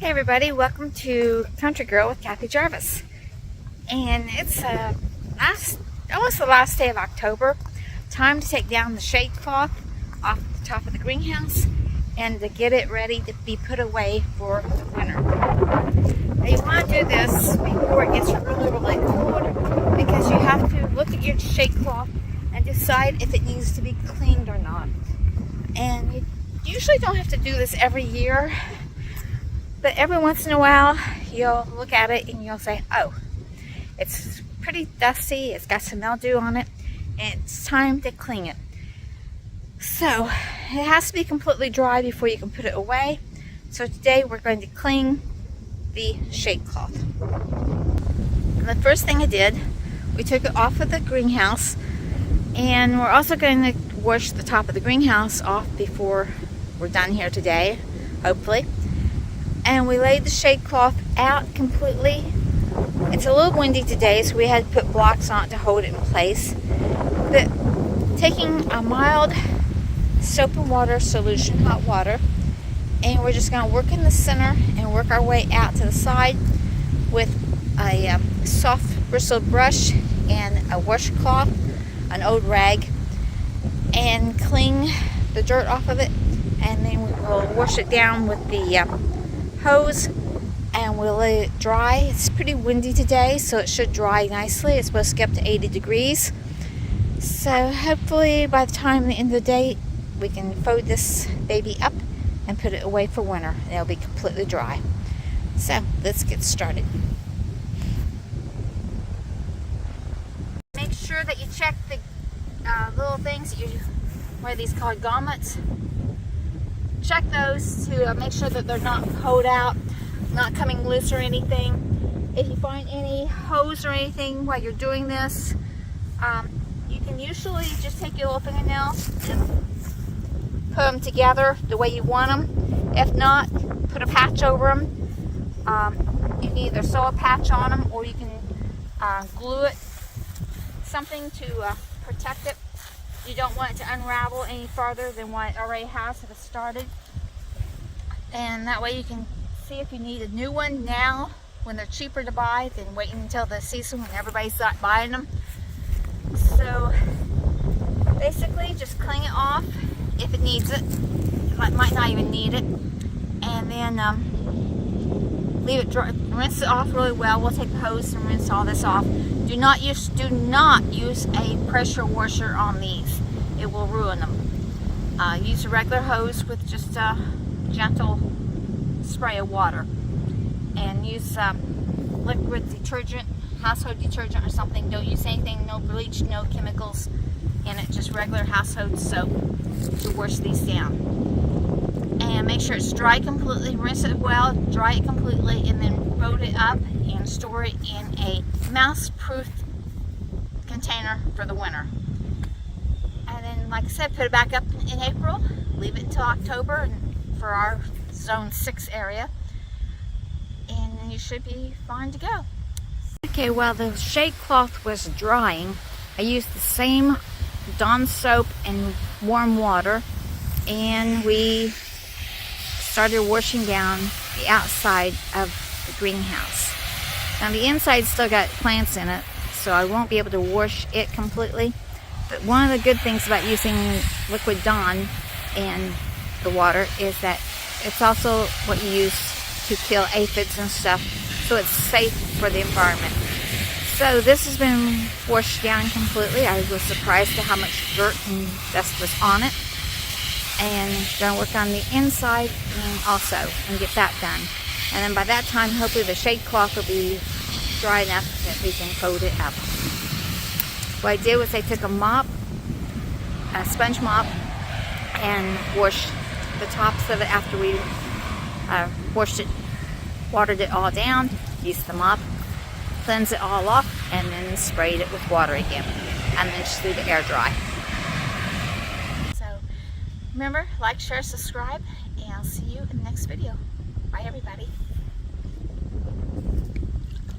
Hey everybody, welcome to Country Girl with Kathy Jarvis. And it's almost the last day of October. Time to take down the shade cloth off the top of the greenhouse and to get it ready to be put away for the winter. Now you want to do this before it gets really cold, because you have to look at your shade cloth and decide if it needs to be cleaned or not. And you usually don't have to do this every year, but every once in a while, you'll look at it and you'll say, oh, it's pretty dusty, it's got some mildew on it, and it's time to clean it. So, it has to be completely dry before you can put it away. So today we're going to clean the shade cloth. And the first thing I did, we took it off of the greenhouse, and we're also going to wash the top of the greenhouse off before we're done here today, hopefully. And we laid the shade cloth out completely. It's a little windy today, so we had to put blocks on it to hold it in place. But taking a mild soap and water solution, hot water, and we're just going to work in the center and work our way out to the side with a soft bristled brush and a washcloth, an old rag, and clean the dirt off of it. And then we will wash it down with the hose, and we'll let it dry. It's pretty windy today, so it should dry nicely. It's supposed to get up to 80 degrees. So hopefully by the time the end of the day, we can fold this baby up and put it away for winter, and it'll be completely dry. So let's get started. Make sure that you check the little things that what are these called, gauntlets. Check those to make sure that they're not pulled out, not coming loose or anything. If you find any hose or anything while you're doing this, you can usually just take your little fingernails and put them together the way you want them. If not, put a patch over them. You can either sew a patch on them, or you can glue it, something to protect it. You don't want it to unravel any farther than what it already has if it started. And that way you can see if you need a new one now when they're cheaper to buy than waiting until the season when everybody's not buying them. So basically just clean it off if it needs it. It might not even need it. And then leave it dry, rinse it off really well. We'll take the hose and rinse all this off. Do not use a pressure washer on these. It will ruin them. Use a regular hose with just a gentle spray of water. And use liquid detergent, household detergent or something. Don't use anything, no bleach, no chemicals in it. Just regular household soap to wash these down. And make sure it's dry completely. Rinse it well, dry it completely, and then fold it up and store it in a mouse-proof container for the winter. And then, like I said, put it back up in April, leave it until October for our zone 6 area, and then you should be fine to go. Okay, while the shade cloth was drying, I used the same Dawn soap and warm water, and we started washing down the outside of the greenhouse. Now the inside still got plants in it, so I won't be able to wash it completely. But one of the good things about using liquid Dawn and the water is that it's also what you use to kill aphids and stuff, so it's safe for the environment. So this has been washed down completely. I was surprised at how much dirt and dust was on it. And gonna work on the inside and get that done. And then by that time, hopefully the shade cloth will be dry enough that we can fold it up. What I did was I took a mop, a sponge mop, and washed the tops of it after we washed it, watered it all down, used the mop, cleansed it all off, and then sprayed it with water again. And then just leave it air dry. So remember, like, share, subscribe, and I'll see you in the next video. Bye everybody.